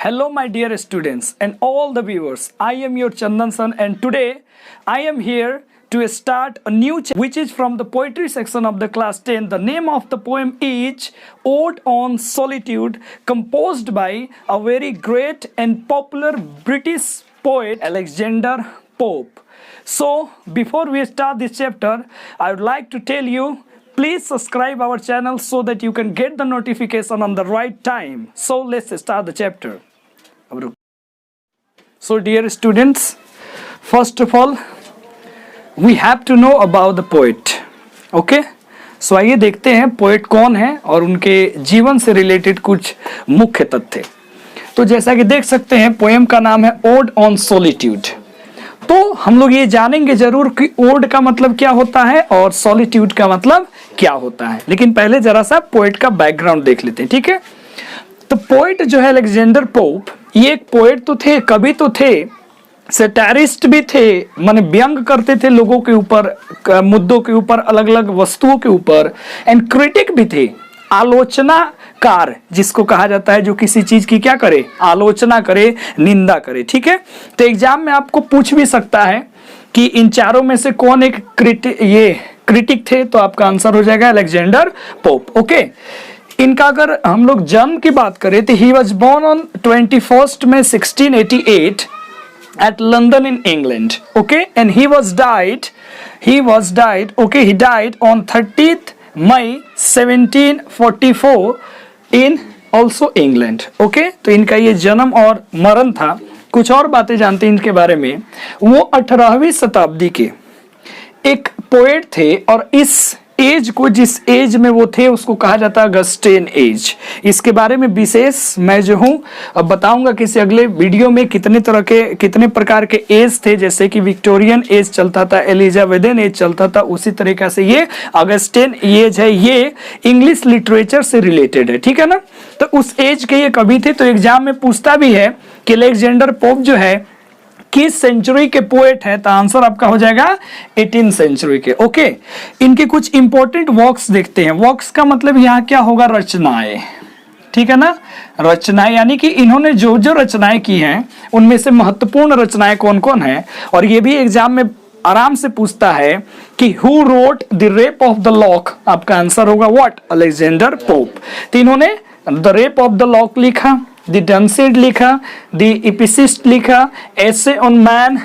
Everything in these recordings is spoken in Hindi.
Hello my dear students and all the viewers. I am your Chandan San and today I am here to start a new which is from the poetry section of the class 10. The name of the poem is Ode on Solitude, composed by a very great and popular British poet Alexander Pope. So before we start this chapter, I would like to tell you, please subscribe our channel so that you can get the notification on the right time. So let's start the chapter. So dear students, first of all we have to know about the poet. Okay? So आइए देखते हैं पोएट कौन है और उनके जीवन से रिलेटेड कुछ मुख्य तथ्य। तो जैसा कि देख सकते हैं पोएम का नाम है ओड ऑन सॉलिट्यूड। तो हम लोग ये जानेंगे जरूर कि ओड का मतलब क्या होता है और सॉलिट्यूड का मतलब क्या होता है, लेकिन पहले जरा सा पोएट का बैकग्राउंड देख लेते हैं। ठीक है, तो पोएट जो है अलेक्जेंडर पोप, ये एक पोएट तो थे, कवि तो थे, सैटारिस्ट भी थे, माने व्यंग करते थे लोगों के ऊपर, मुद्दों के ऊपर, अलग अलग वस्तुओं के ऊपर, एंड क्रिटिक भी थे, आलोचनाकार जिसको कहा जाता है, जो किसी चीज की क्या करे, आलोचना करे, निंदा करे। ठीक है, तो एग्जाम में आपको पूछ भी सकता है कि इन चारों में से कौन एक क्रिटिक थे, तो आपका आंसर हो जाएगा अलेक्जेंडर पोप। ओके, इनका अगर हम लोग जन्म की बात करें तो ही वॉज बोर्न ऑन 21 में 1688 at London in England. Okay, and he died on 30th May 1744 in also England. Okay, तो इनका ये जन्म और मरण था। कुछ और बातें जानते हैं इनके बारे में। वो 18वीं शताब्दी के एक पोएट थे और इस एज को, जिस एज में वो थे, उसको कहा जाता है अगस्टिन एज। इसके बारे में विशेष मैं जो हूँ अब बताऊंगा किसी अगले वीडियो में कितने प्रकार के एज थे, जैसे कि विक्टोरियन एज चलता था, एलिजाबेथन एज चलता था, उसी तरीके से ये अगस्टिन एज है, ये इंग्लिश लिटरेचर से रिलेटेड है। ठीक है ना, तो उस एज के ये कवि थे। तो एग्जाम में पूछता भी है कि अलेक्जेंडर पोप जो है किस सेंचुरी के पोएट है, तो आंसर आपका हो जाएगा 18th सेंचुरी के। ओके, इनके कुछ इंपॉर्टेंट वर्क्स देखते हैं। वर्क्स का मतलब यहाँ क्या होगा, रचनाएं। ठीक है ना, रचनाएं यानी कि इन्होंने जो जो रचनाएं की हैं उनमें से महत्वपूर्ण रचनाएं कौन कौन है। और ये भी एग्जाम में आराम से पूछता है कि who wrote the rape of the lock, आपका आंसर होगा व्हाट, अलेक्जेंडर पोप। तो इन्होंने the rape of the lock लिखा, द डनसीड लिखा, द इपिसिस्ट लिखा, essay on man,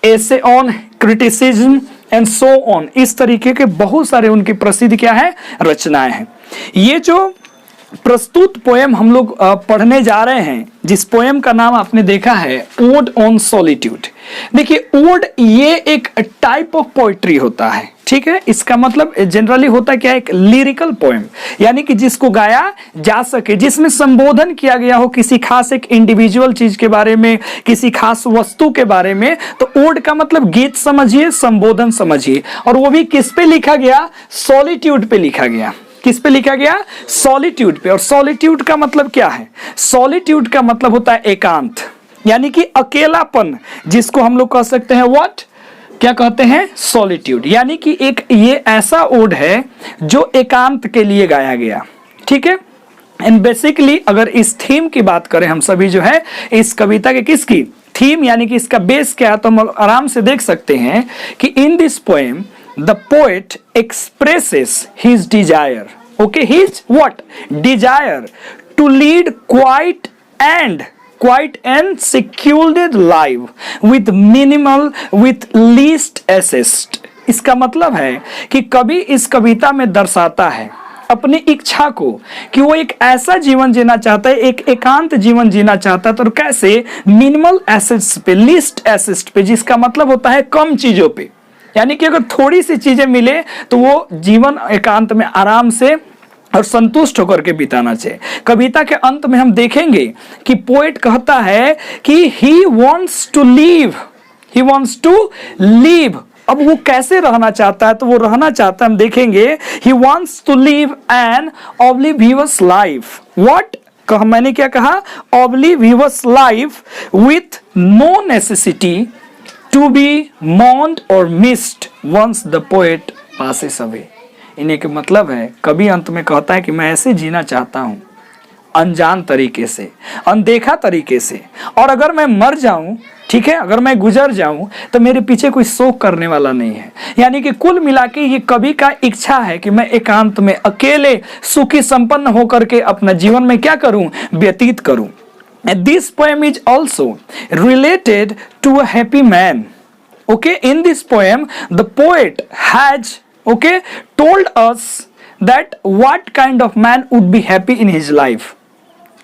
essay on criticism and so on. इस तरीके के बहुत सारे उनकी प्रसिद्ध क्या है, रचनाएं हैं। ये जो प्रस्तुत पोएम हम लोग पढ़ने जा रहे हैं, जिस पोएम का नाम आपने देखा है ओड ऑन सॉलिट्यूड। देखिए, ओड ये एक टाइप ऑफ पोएट्री होता है। ठीक है, इसका मतलब जनरली होता है क्या, एक लिरिकल पोएम, यानी कि जिसको गाया जा सके, जिसमें संबोधन किया गया हो किसी खास एक इंडिविजुअल चीज के बारे में, किसी खास वस्तु के बारे में। तो ओड का मतलब गीत समझिए, संबोधन समझिए, और वो भी किस पे लिखा गया, सॉलिट्यूड पे लिखा गया। किस पे लिखा गया, सॉलिट्यूड पे। और सॉलिट्यूड का मतलब क्या है, सॉलिट्यूड का मतलब होता है एकांत, यानी कि अकेलापन, जिसको हम लोग कह सकते हैं व्हाट, क्या कहते हैं, सॉलिट्यूड। यानी कि एक ये ऐसा ओड है जो एकांत के लिए गाया गया। ठीक है, एंड बेसिकली अगर इस थीम की बात करें हम सभी जो है इस कविता के, किसकी थीम यानी कि इसका बेस क्या है, तो हम आराम से देख सकते हैं कि in this poem the poet expresses his desire, okay, his what, desire to lead quiet and secluded life with least assist। इसका मतलब है कि कवि इस कविता में दर्शाता है अपनी इच्छा को कि वो एक ऐसा जीवन जीना चाहता है, एक एकांत जीवन जीना चाहता है। तो कैसे, मिनिमल एसेट्स पे, लीस्ट एसेट पे, जिसका मतलब होता है कम चीजों पे, यानी कि अगर थोड़ी सी चीजें मिले तो वो जीवन एकांत में आराम से और संतुष्ट होकर के बिताना चाहिए। कविता के अंत में हम देखेंगे कि पोएट कहता है कि he wants to live। अब वो कैसे रहना चाहता है, तो वो रहना चाहता है, हम देखेंगे he wants to live an oblivious life। what, मैंने क्या कहा, oblivious life with no necessity to be mourned or missed once the poet passes away। इन्हीं के मतलब है, कवि अंत में कहता है कि मैं ऐसे जीना चाहता हूँ अनजान तरीके से, अनदेखा तरीके से। और अगर मैं मर जाऊं, ठीक है, अगर मैं गुजर जाऊं तो मेरे पीछे कोई शोक करने वाला नहीं है। यानी कि कुल मिला के ये कवि का इच्छा है कि मैं एकांत में अकेले सुखी संपन्न होकर के अपना जीवन में क्या करूं, व्यतीत करूं। This poem is also related to a happy man. Okay, in this poem, the poet has, okay, told us that what kind of man would be happy in his life.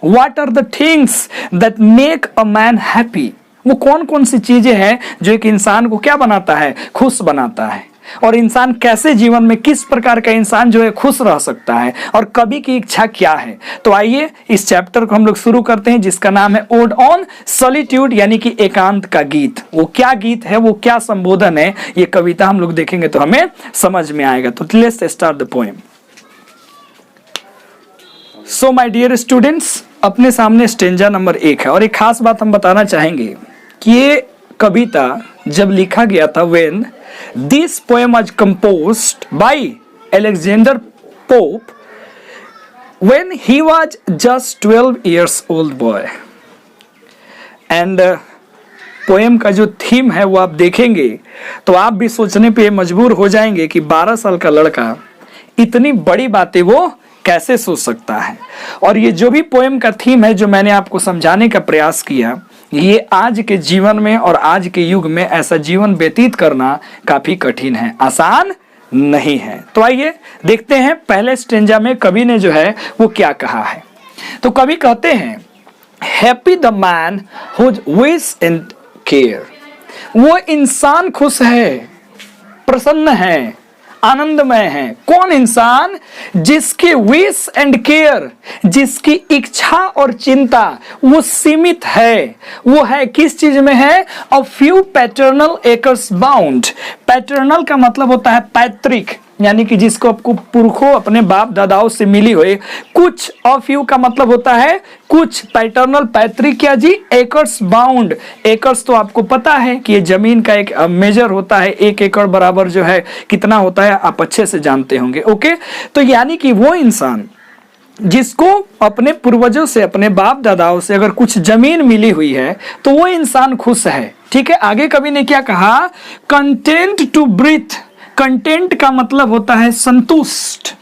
What are the things that make a man happy? वो कौन कौन सी चीजें हैं जो एक इंसान को क्या बनाता है, खुश बनाता है, और इंसान कैसे जीवन में किस प्रकार का इंसान जो है खुश रह सकता है, और कवि की इच्छा क्या है। तो आइए इस चैप्टर को हम लोग शुरू करते हैं, जिसका नाम है ओड ऑन सॉलिट्यूड, यानी कि एकांत का गीत। वो क्या गीत है, वो क्या संबोधन है, ये कविता हम लोग देखेंगे तो हमें समझ में आएगा। तो let's start the poem. So my dear students, अपने सामने स्टेंजा नंबर 1 है, और एक खास बात हम बताना चाहेंगे कि ये कविता जब लिखा गया था, when this poem was composed by Alexander pope when he was just 12 years old boy. And poem का जो थीम है वो आप देखेंगे तो आप भी सोचने पे मजबूर हो जाएंगे कि 12 साल का लड़का इतनी बड़ी बातें वो कैसे सोच सकता है। और ये जो भी पोएम का थीम है जो मैंने आपको समझाने का प्रयास किया, ये आज के जीवन में और आज के युग में ऐसा जीवन व्यतीत करना काफी कठिन है, आसान नहीं है। तो आइए देखते हैं पहले स्टेंजा में कवि ने जो है वो क्या कहा है। तो कवि कहते हैं, happy the man whose wish and care. वो इंसान खुश है, प्रसन्न है, आनंदमय है। कौन इंसान? जिसकी विश एंड केयर, जिसकी इच्छा और चिंता वो सीमित है। वो है किस चीज में है? A few paternal acres bound. Paternal का मतलब होता है पैतृक, यानी कि जिसको आपको पुरखों अपने बाप दादाओं से मिली हुई। कुछ ऑफ यू का मतलब होता है कुछ, पैटर्नल पैतृक क्या जी? Acres bound. एकर्स तो आपको पता है कि ये जमीन का एक मेजर होता है, 1 एकड़ बराबर जो है कितना होता है आप अच्छे से जानते होंगे। ओके, तो यानी कि वो इंसान जिसको अपने पूर्वजों से, अपने बाप दादाओं से अगर कुछ जमीन मिली हुई है तो वो इंसान खुश है। ठीक है, आगे कवि ने क्या कहा? Content to breathe. कंटेंट का मतलब होता है संतुष्ट।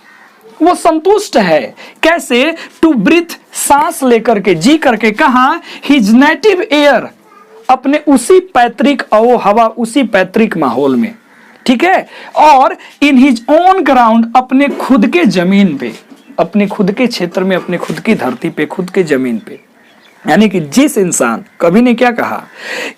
वो संतुष्ट है कैसे? टू ब्रीथ, सांस लेकर के, जी करके। कहा? हिज नेटिव एयर, अपने उसी पैतृक आओ हवा, उसी पैतृक माहौल में। ठीक है, और इन हिज ओन ग्राउंड, अपने खुद के जमीन पे, अपने खुद के क्षेत्र में, अपने खुद की धरती पे, खुद के जमीन पे। यानी कि जिस इंसान, कवि ने क्या कहा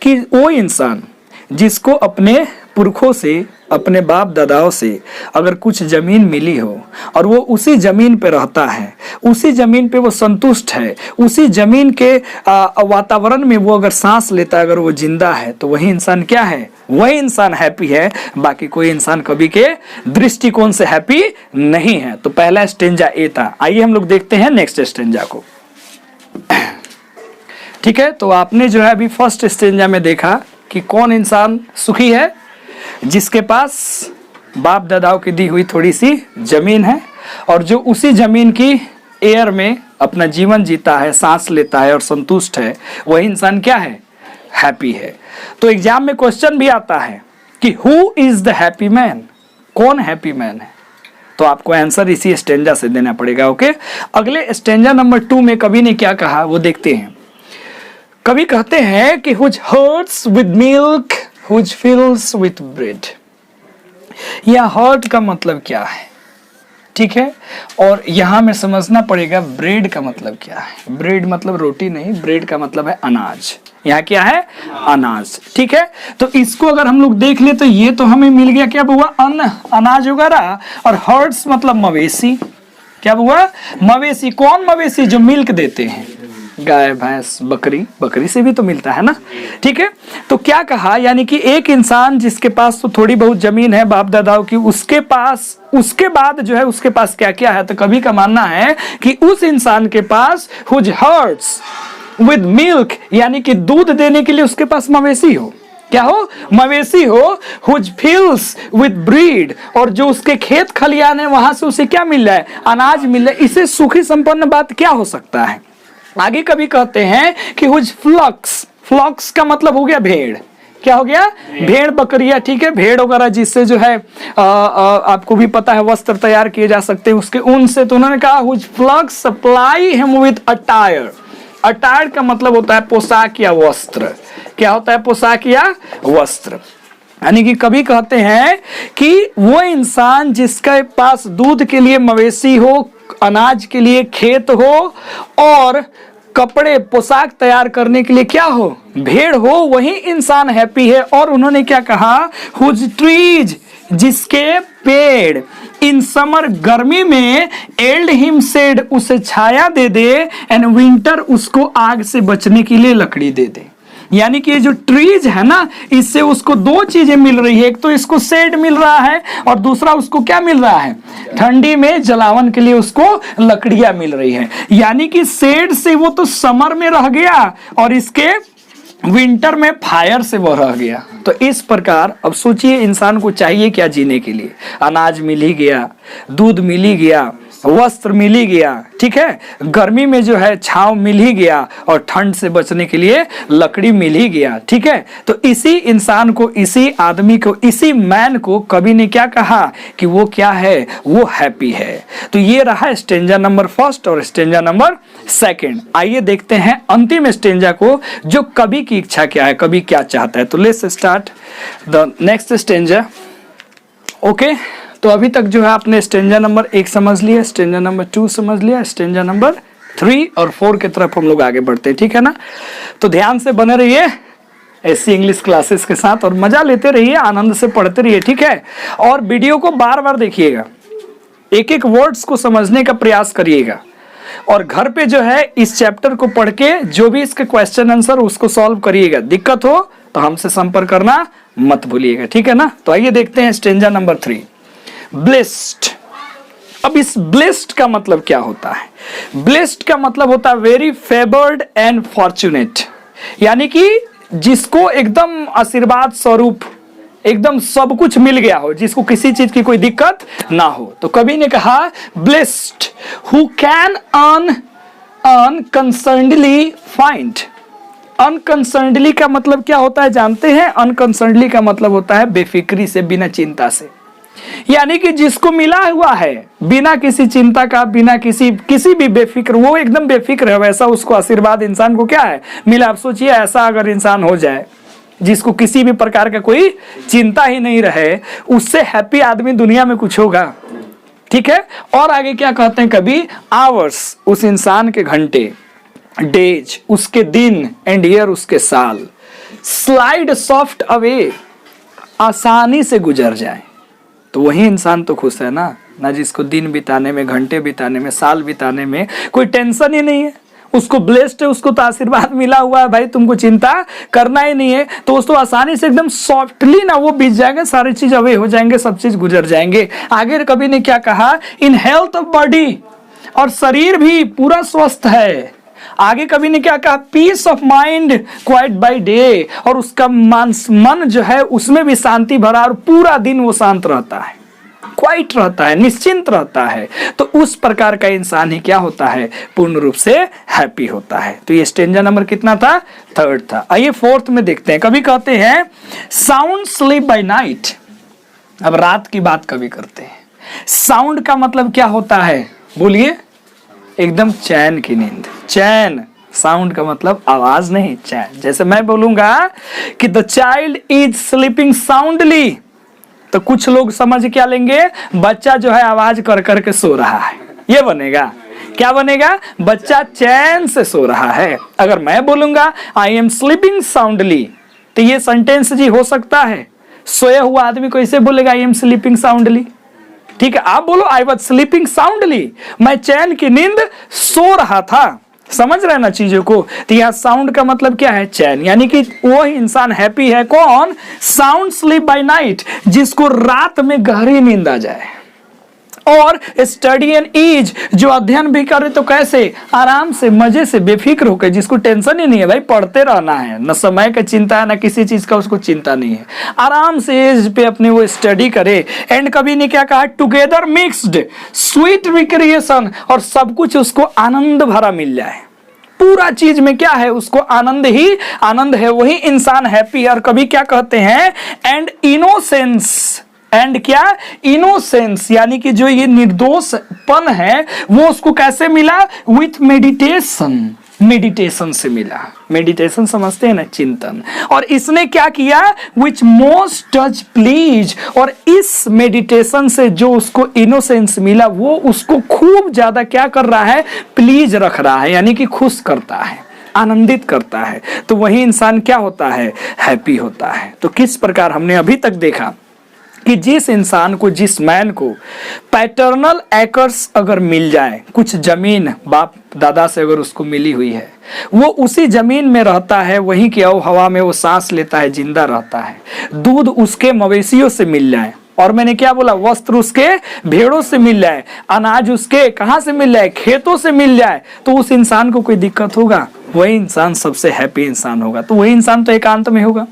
कि वो इंसान जिसको अपने पुरखों से, अपने बाप दादाओं से अगर कुछ जमीन मिली हो और वो उसी जमीन पे रहता है, उसी जमीन पे वो संतुष्ट है, उसी जमीन के वातावरण में वो अगर सांस लेता है, अगर वो जिंदा है, तो वही इंसान क्या है? वही इंसान हैप्पी है। बाकी कोई इंसान कभी के दृष्टिकोण से हैप्पी नहीं है। तो पहला स्टेंजा ए था। आइए हम लोग देखते हैं नेक्स्ट स्टेंजा को। ठीक है, तो आपने जो है अभी फर्स्ट स्टेंजा में देखा कि कौन इंसान सुखी है? जिसके पास बाप दादाओं की दी हुई थोड़ी सी जमीन है और जो उसी जमीन की एयर में अपना जीवन जीता है, सांस लेता है और संतुष्ट है, वही इंसान क्या है? हैप्पी है। तो एग्जाम में क्वेश्चन भी आता है कि who is the happy man? कौन हैप्पी मैन है? तो आपको आंसर इसी स्टेंजा से देना पड़ेगा। ओके, अगले स्टेंजा नंबर 2 में कवि ने क्या कहा वो देखते हैं। कवि कहते हैं कि which hurts with milk, which fills with bread। यह hurt का मतलब क्या है? ठीक है, और यहां में समझना पड़ेगा ब्रेड का मतलब क्या है। ब्रेड मतलब रोटी नहीं, ब्रेड का मतलब है अनाज। यहाँ क्या है? अनाज। ठीक है, तो इसको अगर हम लोग देख ले तो ये तो हमें मिल गया क्या हुआ? अन्न, अनाज वगैरह। और हर्ट्स मतलब मवेशी। क्या हुआ? मवेशी। कौन मवेशी? जो मिल्क देते हैं, गाय भैंस बकरी, बकरी से भी तो मिलता है ना। ठीक है, तो क्या कहा? यानी कि एक इंसान जिसके पास तो थोड़ी बहुत जमीन है बाप दादाओं की, उसके पास, उसके बाद जो है उसके पास क्या क्या है? तो कवि का मानना है कि उस इंसान के पास whose herds with milk, यानी कि दूध देने के लिए उसके पास मवेशी हो। क्या हो? मवेशी हो। हुज फिल्स विद ब्रीड, और जो उसके खेत खलियान है वहां से उसे क्या मिल रहा है? अनाज मिल रहा है। इसे सुखी संपन्न बात क्या हो सकता है? आगे कभी कहते हैं कि हुज फ्लॉक्स, फ्लॉक्स का मतलब हो गया भेड़। क्या हो गया? भेड़ बकरियां, ठीक है, भेड़ वगैरह जिससे जो है आपको भी पता है वस्त्र तैयार किए जा सकते हैं उसके ऊन से। तो उन्होंने कहा whose flocks supply him with attire. Attire का मतलब होता है पोशाक या वस्त्र। क्या होता है? पोशाक या वस्त्र। यानी कि कभी कहते हैं कि वो इंसान जिसके पास दूध के लिए मवेशी हो, अनाज के लिए खेत हो, और कपड़े पोशाक तैयार करने के लिए क्या हो? भेड़ हो, वही इंसान हैप्पी है। और उन्होंने क्या कहा? हुज ट्रीज, जिसके पेड़ इन समर, गर्मी में, एल्ड हिम शेड, उसे छाया दे दे, एंड विंटर, उसको आग से बचने के लिए लकड़ी दे दे। यानी कि ये जो ट्रीज है ना, इससे उसको दो चीजें मिल रही है। एक तो इसको शेड मिल रहा है और दूसरा उसको क्या मिल रहा है? ठंडी में जलावन के लिए उसको लकड़ियां मिल रही है। यानी कि शेड से वो तो समर में रह गया और इसके विंटर में फायर से वो रह गया। तो इस प्रकार अब सोचिए इंसान को चाहिए क्या जीने के लिए? अनाज मिल ही गया, दूध मिल ही गया, वस्त्र मिल ही गया, ठीक है, गर्मी में जो है छांव मिल ही गया, और ठंड से बचने के लिए लकड़ी मिल ही गया, ठीक है। तो इसी इंसान को, इसी आदमी को, इसी मैन को कवि ने क्या कहा कि वो क्या है? वो हैप्पी है। तो ये रहा स्टेंजा नंबर फर्स्ट और स्टेंजा नंबर सेकंड। आइए देखते हैं अंतिम स्टेंजा को, जो कवि की इच्छा क्या है, कवि क्या चाहता है। तो let's start the next stanza. Okay, तो अभी तक जो है आपने स्टेंजा नंबर 1 समझ लिया, स्टेंजा नंबर 2 समझ लिया, स्टेंजा नंबर 3 और 4 की तरफ हम लोग आगे बढ़ते हैं, ठीक है ना। तो ध्यान से बने रहिए ऐसी इंग्लिश क्लासेस के साथ और मजा लेते रहिए, आनंद से पढ़ते रहिए, ठीक है। और वीडियो को बार बार देखिएगा, एक एक वर्ड्स को समझने का प्रयास करिएगा, और घर पे जो है इस चैप्टर को पढ़ के जो भी इसके क्वेश्चन आंसर उसको सॉल्व करिएगा। दिक्कत हो तो हमसे संपर्क करना मत भूलिएगा, ठीक है ना। तो आइए देखते हैं स्टेंजा नंबर 3, ब्लेस्ड। अब इस ब्लेस्ड का मतलब क्या होता है? ब्लेस्ड का मतलब होता है वेरी फेवर्ड एंड फॉर्चुनेट, यानी कि जिसको एकदम आशीर्वाद स्वरूप एकदम सब कुछ मिल गया हो, जिसको किसी चीज की कोई दिक्कत ना हो। तो कवि ने कहा ब्लेस्ड हु कैन अनकंसर्नडली फाइंड। अनकंसर्नडली का मतलब क्या होता है जानते हैं? अनकंसर्नडली का मतलब होता है बेफिक्री से, बिना चिंता से। यानी कि जिसको मिला हुआ है बिना किसी चिंता का, बिना किसी भी बेफिक्र, वो एकदम बेफिक्र है, वैसा उसको आशीर्वाद इंसान को क्या है? मिला। आप सोचिए ऐसा अगर इंसान हो जाए जिसको किसी भी प्रकार का कोई चिंता ही नहीं रहे, उससे हैप्पी आदमी दुनिया में कुछ होगा, ठीक है। और आगे क्या कहते हैं कभी? आवर्स, उस इंसान के घंटे, डेज, उसके दिन, एंड ईयर, उसके साल, स्लाइड सॉफ्ट अवे, आसानी से गुजर जाए। तो वही इंसान तो खुश है ना जिसको दिन बिताने में, घंटे बिताने में, साल बिताने में कोई टेंशन ही नहीं है। उसको ब्लेस्ड है, उसको तो आशीर्वाद मिला हुआ है, भाई तुमको चिंता करना ही नहीं है। तो उसको आसानी से एकदम सॉफ्टली ना वो बीत जाएंगे, सारी चीज अवे हो जाएंगे, सब चीज गुजर जाएंगे। आगे कवि ने क्या कहा? इन हेल्थ ऑफ बॉडी, और शरीर भी पूरा स्वस्थ है। आगे कवि ने क्या कहा? Peace of mind quiet by day, और उसका मन जो है उसमें भी शांति भरा, और पूरा दिन वो शांत रहता है, क्वाइट रहता है, निश्चिंत रहता है। तो उस प्रकार का इंसान ही क्या होता है? पूर्ण रूप से हैप्पी होता है। तो ये स्टेंजा नंबर कितना था? 3rd था। आइए 4th में देखते हैं। कभी कहते हैं साउंड स्लीप बाय नाइट। अब रात की बात कभी करते हैं। साउंड का मतलब क्या होता है? बोलिए। एकदम चैन की नींद। चैन, साउंड का मतलब आवाज नहीं, चैन। जैसे मैं बोलूंगा कि the child is sleeping soundly, तो कुछ लोग समझ क्या लेंगे? बच्चा जो है आवाज कर करके सो रहा है, ये बनेगा। क्या बनेगा? बच्चा चैन से सो रहा है। अगर मैं बोलूंगा आई एम स्लीपिंग साउंडली, तो ये सेंटेंस जी हो सकता है। सोया हुआ आदमी को ऐसे बोलेगा आई एम स्लीपिंग साउंडली, ठीक है। आप बोलो आई वाज स्लीपिंग साउंडली, मैं चैन की नींद सो रहा था। समझ रहे ना चीजों को? तो यहाँ साउंड का मतलब क्या है? चैन। यानी कि वो इंसान हैप्पी है। कौन? साउंड स्लीप बाय नाइट, जिसको रात में गहरी नींद आ जाए। और स्टडी एंड ईज, जो अध्ययन भी करे तो कैसे, आराम से, मजे से, बेफिक्र होकर, जिसको टेंशन ही नहीं है भाई, पढ़ते रहना है, न समय का चिंता है, न किसी चीज का उसको चिंता नहीं है, आराम से एज पे अपने वो स्टडी करे। एंड कवि ने क्या कहा, टुगेदर मिक्स्ड स्वीट रिक्रिएशन, और सब कुछ उसको आनंद भरा मिल जाए, पूरा चीज में क्या है, उसको आनंद ही आनंद है, वही इंसान हैप्पी। और कभी क्या कहते हैं, एंड इनोसेंस, एंड क्या, इनोसेंस, यानी कि जो ये निर्दोषपन है वो उसको कैसे मिला, विथ मेडिटेशन, मेडिटेशन से मिला। मेडिटेशन समझते हैं ना, चिंतन। और इसने क्या किया, विच मोस्ट टच प्लीज, और इस मेडिटेशन से जो उसको इनोसेंस मिला वो उसको खूब ज्यादा क्या कर रहा है, प्लीज रख रहा है, यानी कि खुश करता है, आनंदित करता है। तो वही इंसान क्या होता है, हैप्पी होता है। तो किस प्रकार हमने अभी तक देखा कि जिस इंसान को, जिस मैन को पैटर्नल एकर्स अगर मिल जाए, कुछ जमीन बाप दादा से अगर उसको मिली हुई है, वो उसी जमीन में रहता है, वहीं की हवा में वो सांस लेता है, जिंदा रहता है। दूध उसके मवेशियों से मिल जाए, और मैंने क्या बोला, वस्त्र उसके भेड़ों से मिल जाए, अनाज उसके कहां से मिल जाए, खेतों से मिल जाए, तो उस इंसान को कोई दिक्कत होगा, वही इंसान सबसे हैप्पी इंसान होगा। तो वही इंसान तो एकांत में होगा।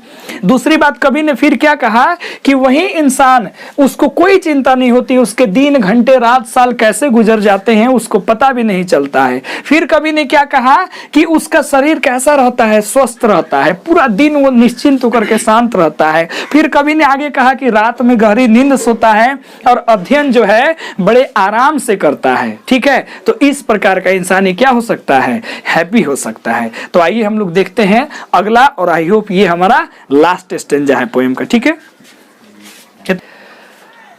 दूसरी बात, कवि ने फिर क्या कहा कि वही इंसान, उसको कोई चिंता नहीं होती, उसके दिन घंटे रात साल कैसे गुजर जाते हैं उसको पता भी नहीं चलता है। फिर कवि ने क्या कहा कि उसका शरीर कैसा रहता है, स्वस्थ रहता है, पूरा दिन वो निश्चिंत होकर के शांत रहता है। फिर कवि ने आगे कहा कि रात में गहरी नींद सोता है और अध्ययन जो है बड़े आराम से करता है। ठीक है, तो इस प्रकार का इंसान ही क्या हो सकता है, हैप्पी हो सकता है। तो आइए हम लोग देखते हैं अगला, और आई होप ये हमारा लास्ट स्टेंजा है पोएम का। ठीक है,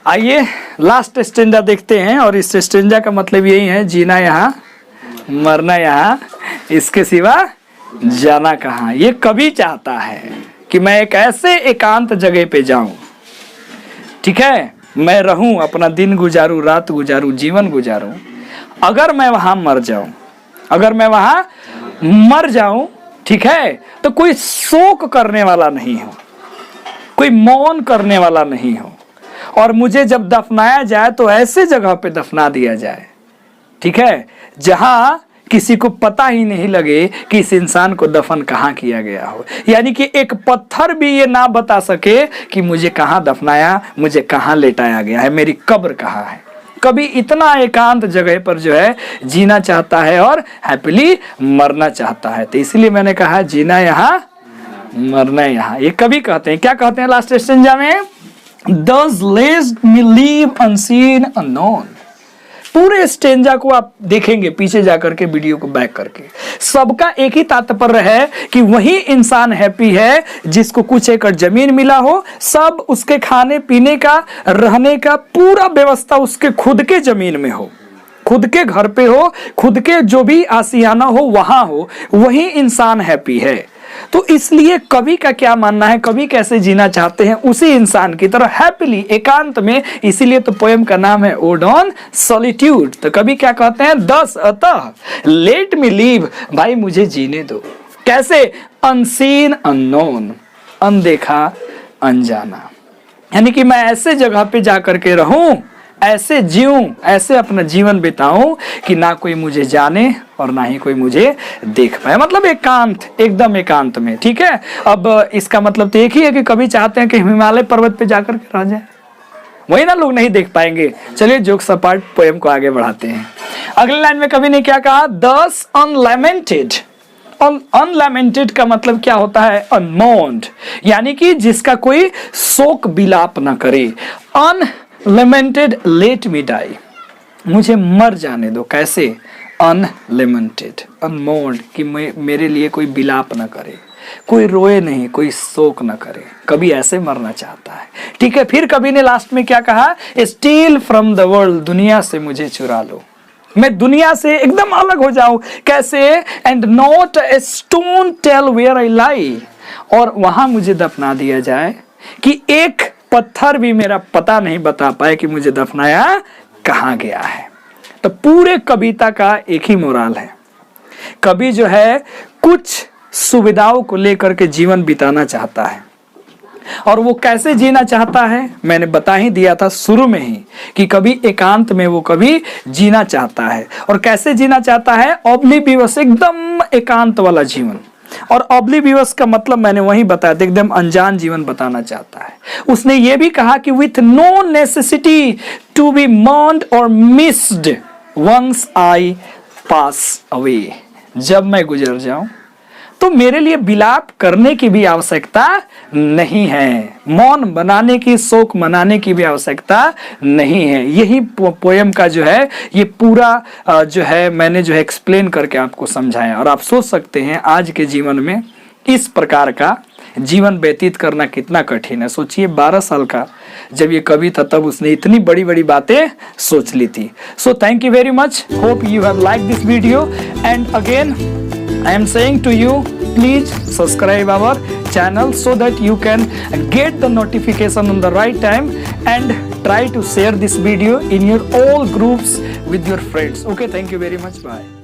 आइए लास्ट स्टेंजा देखते हैं। और इस स्टेंजा का मतलब यही है, जीना यहाँ मरना यहाँ, इसके सिवा जाना कहाँ। ये कवि चाहता है कि मैं एक ऐसे एकांत जगह पे जाऊं, ठीक है, मैं रहूं, अपना दिन गुजारूं, रात गुजारूं, जीवन गुजारूं। अगर मैं वहां मर जाऊं, अगर मैं वहां मर जाऊं, ठीक है, तो कोई शोक करने वाला नहीं हो, कोई मौन करने वाला नहीं हो, और मुझे जब दफनाया जाए तो ऐसे जगह पे दफना दिया जाए, ठीक है, जहां किसी को पता ही नहीं लगे कि इस इंसान को दफन कहाँ किया गया हो। यानी कि एक पत्थर भी ये ना बता सके कि मुझे कहाँ दफनाया, मुझे कहाँ लेटाया गया है, मेरी कब्र कहाँ है। कभी इतना एकांत जगह पर जो है जीना चाहता है और हैप्पीली मरना चाहता है। तो इसलिए मैंने कहा जीना यहाँ मरना यहाँ। ये कभी कहते हैं, क्या कहते हैं लास्ट स्टेंजा में, Thus let me live unseen unknown। पूरे स्टेंजा को आप देखेंगे पीछे जाकर के, वीडियो को बैक करके, सबका एक ही तात्पर्य है कि वही इंसान हैप्पी है जिसको कुछ एकड़ जमीन मिला हो, सब उसके खाने पीने का, रहने का पूरा व्यवस्था उसके खुद के जमीन में हो, खुद के घर पे हो, खुद के जो भी आशियाना हो वहां हो, वही इंसान हैप्पी है। तो इसलिए कवि का क्या मानना है, कवि कैसे जीना चाहते हैं, उसी इंसान की तरह हैप्पीली एकांत में। इसीलिए तो पोएम का नाम है ओड ऑन सॉलिट्यूड। तो कवि क्या कहते हैं, दस अतः लेट मी लिव, भाई मुझे जीने दो। कैसे, अनसीन अननोन, अनदेखा अनजाना, यानी कि मैं ऐसे जगह पे जाकर के रहूं, ऐसे जीऊं, ऐसे अपना जीवन बिताऊं कि ना कोई मुझे जाने और ना ही कोई मुझे देख पाए। मतलब एकांत, एकदम एकांत में। ठीक है, अब इसका मतलब तो एक ही है कि कभी चाहते हैं कि हिमालय पर्वत पे जाकर के रह जाए, वही ना लोग नहीं देख पाएंगे। चलिए जोक सपाट पोएम को आगे बढ़ाते हैं। अगले लाइन में कवि ने क्या कहा, दस अनलैमेंटेड। अनलैमेंटेड का मतलब क्या होता है, अनमोन्ड, यानी कि जिसका कोई शोक विलाप ना करे। अनलेमेंटेड लेट मी डाई, मुझे मर जाने दो। कैसे, अनलेमेंटेड, अनमोन्ड, कि मेरे लिए कोई विलाप ना करे, कोई रोए नहीं, कोई शोक ना करे। कभी ऐसे मरना चाहता है। ठीक है, फिर कवि ने लास्ट में क्या कहा, स्टील फ्रॉम द वर्ल्ड, दुनिया से मुझे चुरा लो, मैं दुनिया से एकदम अलग हो जाऊं। कैसे, and not a stone tell where I lie, और वहां मुझे दफना दिया जाए कि एक पत्थर भी मेरा पता नहीं बता पाए कि मुझे दफनाया कहां गया है। तो पूरे कविता का एक ही मोराल है, कवि जो है कुछ सुविधाओं को लेकर के जीवन बिताना चाहता है, और वो कैसे जीना चाहता है मैंने बता ही दिया था शुरू में ही कि कभी एकांत में वो कभी जीना चाहता है। और कैसे जीना चाहता है? ऑब्लिवियस, एकदम एकांत वाला जीवन। और ऑब्लिवियस का मतलब मैंने वही बताया था, एकदम अनजान जीवन बताना चाहता है। उसने ये भी कहा कि with no necessity to be mourned और missed once I pass away, जब मैं गुजर जाऊं तो मेरे लिए विलाप करने की भी आवश्यकता नहीं है, मौन बनाने की, शोक मनाने की भी आवश्यकता नहीं है। यही पोयम का जो है ये पूरा जो है मैंने जो है एक्सप्लेन करके आपको समझाया। और आप सोच सकते हैं आज के जीवन में इस प्रकार का जीवन व्यतीत करना कितना कठिन है। सोचिए 12 साल का जब ये कवि था तब उसने इतनी बड़ी बड़ी बातें सोच ली थी। So thank you very much, hope you have like this video and again I am saying to you, please subscribe our channel so that you can get the notification on the right time and try to share this video in your all groups with your friends. Okay, thank you very much. Bye.